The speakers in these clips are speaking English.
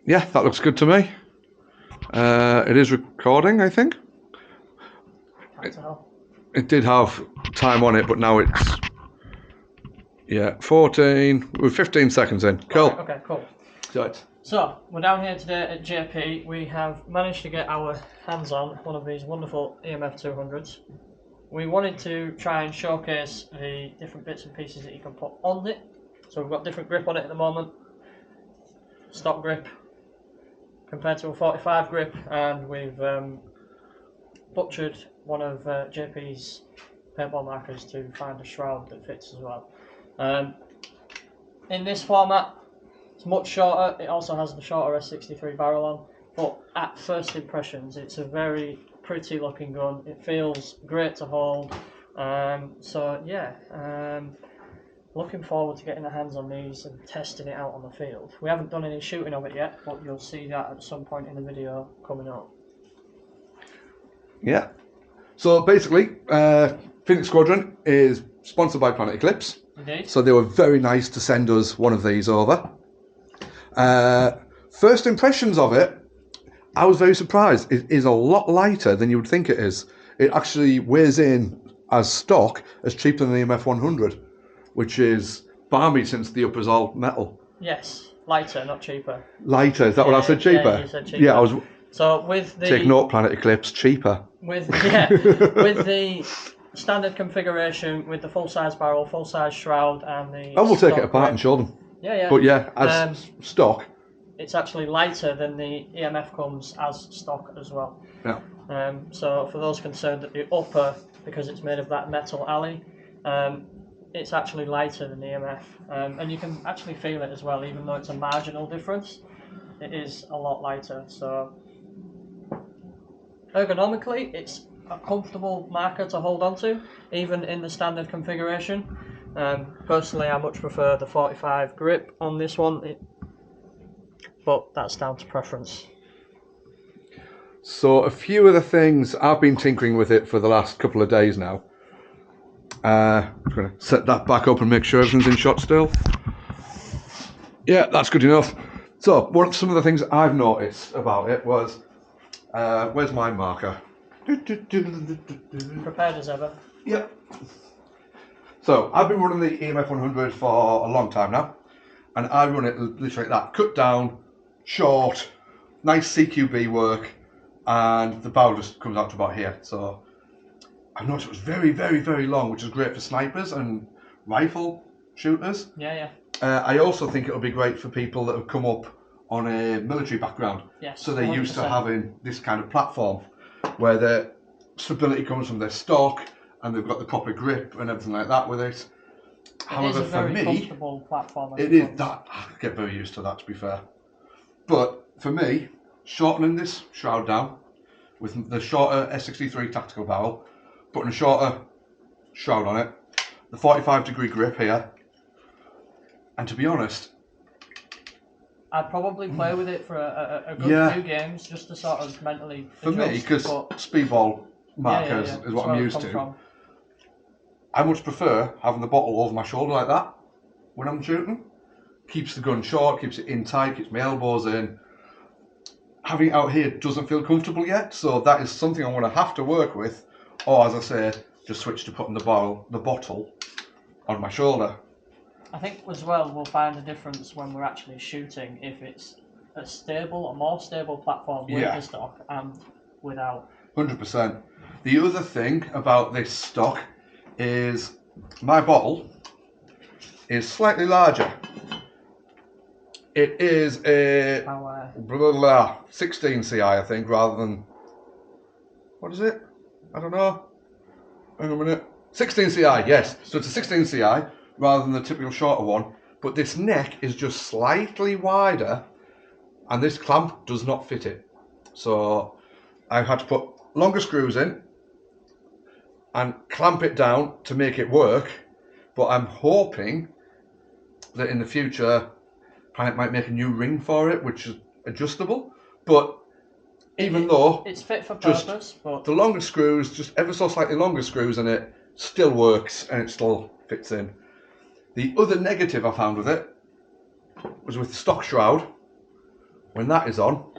Yeah, that looks good to me. It is recording, I think. It did have time on it, but now it's 14. We're 15 seconds in. Cool. Right, okay, cool. Right. So we're down here today at JP. We have managed to get our hands on one of these wonderful EMF 200s. We wanted to try and showcase the different bits and pieces that you can put on it. So we've got different grip on it at the moment. Stock grip compared to a 45 grip, and we've butchered one of JP's paintball markers to find a shroud that fits as well. In this format, it's much shorter. It also has the shorter S63 barrel on, but at first impressions, it's a very pretty looking gun. It feels great to hold. Looking forward to getting the hands on these and testing it out on the field. We haven't done any shooting of it yet, but you'll see that at some point in the video coming up. Yeah. So basically, Phoenix Squadron is sponsored by Planet Eclipse. Indeed. So they were very nice to send us one of these over. First impressions of it, I was very surprised. It is a lot lighter than you would think it is. It actually weighs in as stock as cheaper than the EMF 100, which is balmy since the upper's all metal. Yes, lighter, not cheaper. Lighter, is that what I said? Cheaper? Yeah, you said cheaper. Yeah, I was. So with the Take note, Planet Eclipse, cheaper. With the standard configuration, with the full size barrel, full size shroud, and the. I will take it apart and show them. Yeah. But yeah, as stock. It's actually lighter than the EMF comes as stock as well. Yeah. So for those concerned that the upper, because it's made of that metal alley, it's actually lighter than the EMF, and you can actually feel it as well, even though it's a marginal difference. It is a lot lighter. So ergonomically, it's a comfortable marker to hold on to, even in the standard configuration. Personally, I much prefer the 45 grip on this one, but that's down to preference. So a few of the things, I've been tinkering with it for the last couple of days now. I'm going to set that back up and make sure everything's in shot still. Yeah, that's good enough. So some of the things I've noticed about it was, where's my marker? Prepared as ever. Yep. So I've been running the EMF 100 for a long time now, and I run it literally like that, cut down, short, nice CQB work, and the barrel just comes out to about here. So I noticed it was very, very, very long, which is great for snipers and rifle shooters. Yeah. I also think it'll be great for people that have come up on a military background. Yes, so they're 100%. used to having this kind of platform where their stability comes from their stock and they've got the proper grip and everything like that with it. However, it is a very comfortable platform. It is that. I get very used to that, to be fair. But for me, shortening this shroud down with the shorter S63 tactical barrel, putting a shorter shroud on it, the 45-degree grip here, and to be honest, I'd probably play with it for a good few games just to sort of mentally adjust. For me, because speedball markers is what I'm used to. I much prefer having the bottle over my shoulder like that when I'm shooting. Keeps the gun short, keeps it in tight, keeps my elbows in. Having it out here doesn't feel comfortable yet, so that is something I'm going to have to work with. Or, as I say, just switch to putting the bottle on my shoulder. I think as well we'll find the difference when we're actually shooting, if it's a more stable platform with the stock and without. 100%. The other thing about this stock is my bottle is slightly larger. It is a 16 CI, I think, rather than, what is it? I don't know. Hang on a minute. 16 CI, yes. So it's a 16 CI rather than the typical shorter one. But this neck is just slightly wider and this clamp does not fit it. So I've had to put longer screws in and clamp it down to make it work. But I'm hoping that in the future Planet might make a new ring for it, which is adjustable. But even though it's fit for purpose, but the longer screws, just ever so slightly longer screws in it, still works and it still fits in. The other negative I found with it was with the stock shroud. When that is on,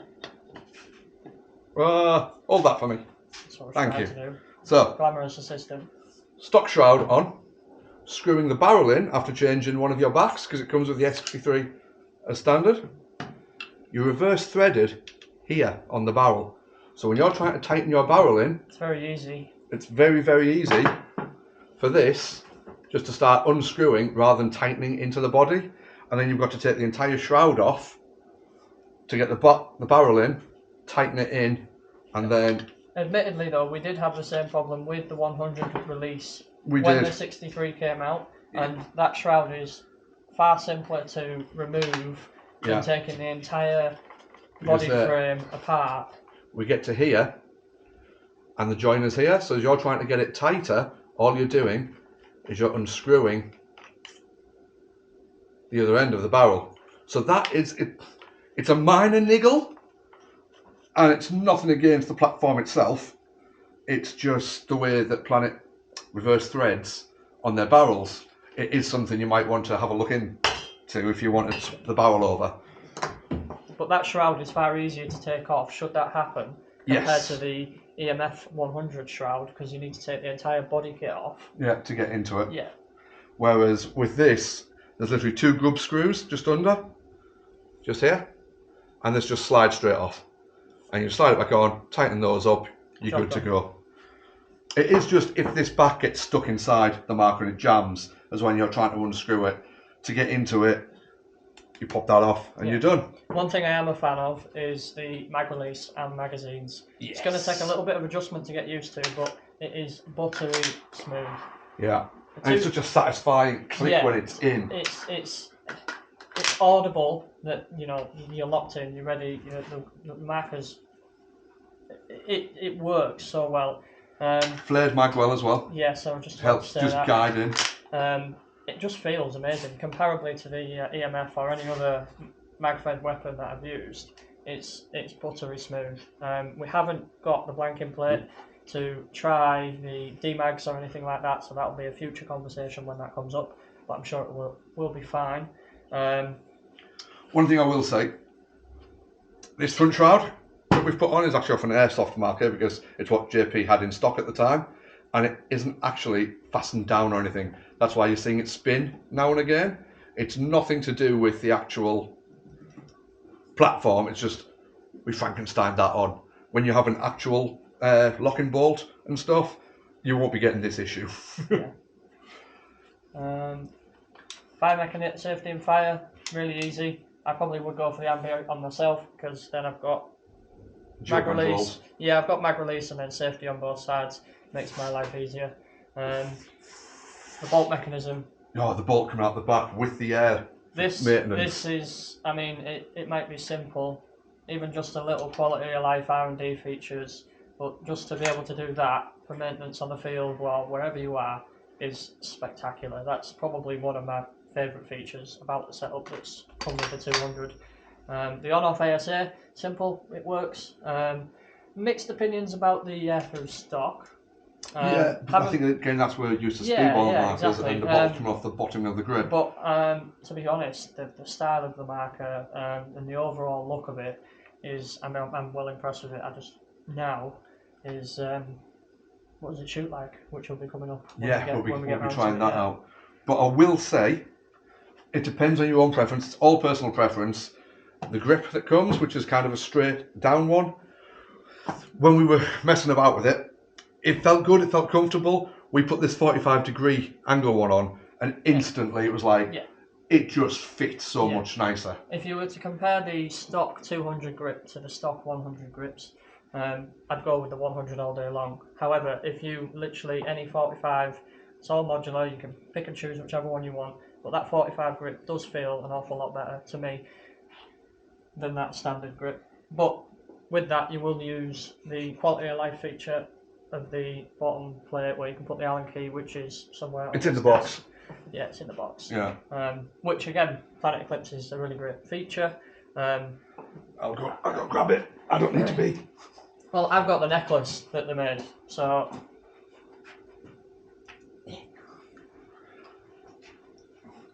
hold that for me. That's what we're Thank trying you. to do. So, Glamorous assistant. stock shroud on, screwing the barrel in after changing one of your backs because it comes with the X53 as standard. You reverse threaded here on the barrel. So when you're trying to tighten your barrel in, it's very easy. It's very, very easy for this just to start unscrewing rather than tightening into the body. And then you've got to take the entire shroud off to get the barrel in, tighten it in, and then... Admittedly though, we did have the same problem with the 100 release when the 63 came out, and that shroud is far simpler to remove than taking the entire body frame apart. We get to here, and the joiner's here, so as you're trying to get it tighter, all you're doing is you're unscrewing the other end of the barrel. So that is it. It's a minor niggle, and it's nothing against the platform itself. It's just the way that Planet reverse threads on their barrels. It is something you might want to have a look into if you wanted to swap the barrel over. But that shroud is far easier to take off should that happen compared to the EMF 100 shroud, because you need to take the entire body kit off. Yeah, to get into it. Yeah. Whereas with this, there's literally 2 grub screws just under, just here, and this just slides straight off. And you slide it back on, tighten those up, you're good to go. It is just if this back gets stuck inside the marker and it jams, as when you're trying to unscrew it. To get into it, you pop that off and you're done. One thing I am a fan of is the mag release and magazines. It's going to take a little bit of adjustment to get used to, but it is buttery smooth. Yeah, and it's such a satisfying click when it's in. It's audible that you're locked in, you're ready. The markers, it works so well. Flared mag well as well. Yeah, so just helps just guiding. It just feels amazing, comparably to the EMF or any other Magfed weapon that I've used. It's buttery smooth. We haven't got the blanking plate to try the D-mags or anything like that, so that'll be a future conversation when that comes up, but I'm sure it will be fine. One thing I will say, this front shroud that we've put on is actually off an airsoft marker because it's what JP had in stock at the time, and it isn't actually fastened down or anything. That's why you're seeing it spin now and again. It's nothing to do with the actual platform, it's just we Frankensteined that on. When you have an actual locking bolt and stuff, you won't be getting this issue. Fire mechanism, safety and fire, really easy. I probably would go for the ambient on myself because then I've got mag release. Yeah, I've got mag release and then safety on both sides. Makes my life easier. The bolt mechanism. Oh, the bolt coming out the back with the air maintenance. This is, I mean, it might be simple, even just a little quality of life R&D features, but just to be able to do that for maintenance on the field or wherever you are is spectacular. That's probably one of my favourite features about the setup that's come with the 200. The on-off ASA, simple, it works. Mixed opinions about the through stock. I think again that's where you use the speedball markers and the bolt coming off the bottom of the grip. But to be honest, the style of the marker and the overall look of it is, I'm well impressed with it. I just now is what does it shoot like, which will be coming up. We'll be trying that out. But I will say, it depends on your own preference. It's all personal preference. The grip that comes, which is kind of a straight down one, when we were messing about with it, it felt good, it felt comfortable. We put this 45-degree angle one on, and instantly it was like, it just fits so much nicer. If you were to compare the stock 200 grip to the stock 100 grips, I'd go with the 100 all day long. However, if you literally, any 45, it's all modular, you can pick and choose whichever one you want, but that 45 grip does feel an awful lot better to me than that standard grip. But with that, you will use the quality of life feature of the bottom plate where you can put the Allen key, which is somewhere. It's in the box. Yeah, it's in the box. Yeah. Which again, Planet Eclipse is a really great feature. I'll go grab it. I don't need to be. Well, I've got the necklace that they made, so.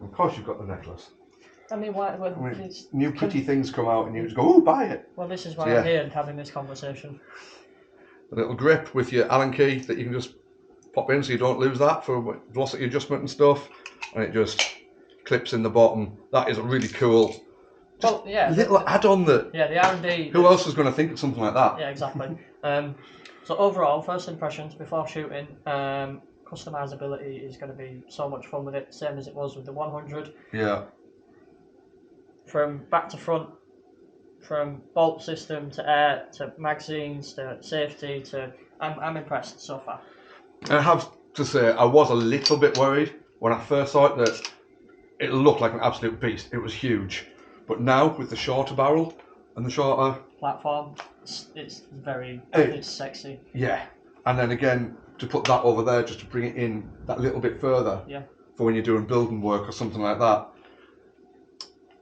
Of course, you've got the necklace. I mean, why? Well, I mean, new kitty things come out and you just go, oh, buy it. Well, this is why I'm here having this conversation. A little grip with your Allen key that you can just pop in so you don't lose that for velocity adjustment and stuff, and it just clips in the bottom. That is a really cool. Well, yeah. Little add-on that. Yeah, the R&D. Who else was going to think of something like that? Yeah, exactly. So overall, first impressions before shooting, customizability is going to be so much fun with it, same as it was with the 100. Yeah. From back to front, from bolt system to air to magazines to safety to, I'm impressed so far. I have to say, I was a little bit worried when I first saw it that it looked like an absolute beast. It was huge, but now with the shorter barrel and the shorter platform, it's sexy. Yeah, and then again to put that over there just to bring it in that little bit further. Yeah. For when you're doing building work or something like that.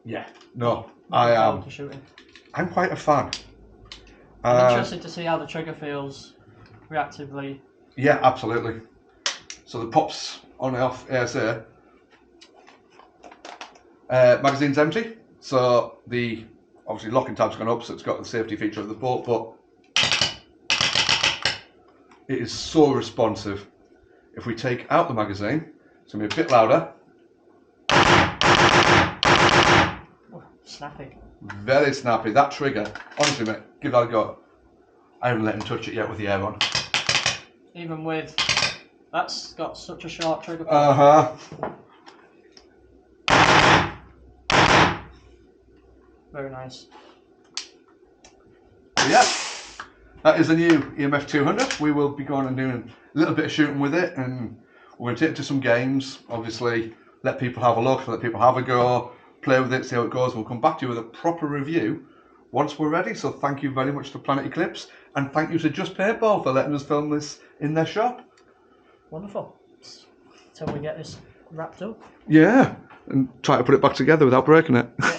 Yeah. No, I am. I'm quite a fan. I'm interested to see how the trigger feels reactively. Yeah, absolutely. So the pops on and off ASA. Magazine's empty, so the obviously locking tab's gone up, so it's got the safety feature of the bolt, but it is so responsive. If we take out the magazine, it's going to be a bit louder. Oh, snappy. Very snappy. That trigger, honestly, mate, give that a go. I haven't let him touch it yet with the air on. Even with, that's got such a short trigger. Very nice. Yeah, that is the new EMF 200. We will be going and doing a little bit of shooting with it, and we're going to take it to some games. Obviously, let people have a look, let people have a go, play with it, see how it goes. We'll come back to you with a proper review once we're ready. So thank you very much to Planet Eclipse, and thank you to Just Paintball for letting us film this in their shop. Wonderful. Till we get this wrapped up. Yeah, and try to put it back together without breaking it. Yeah.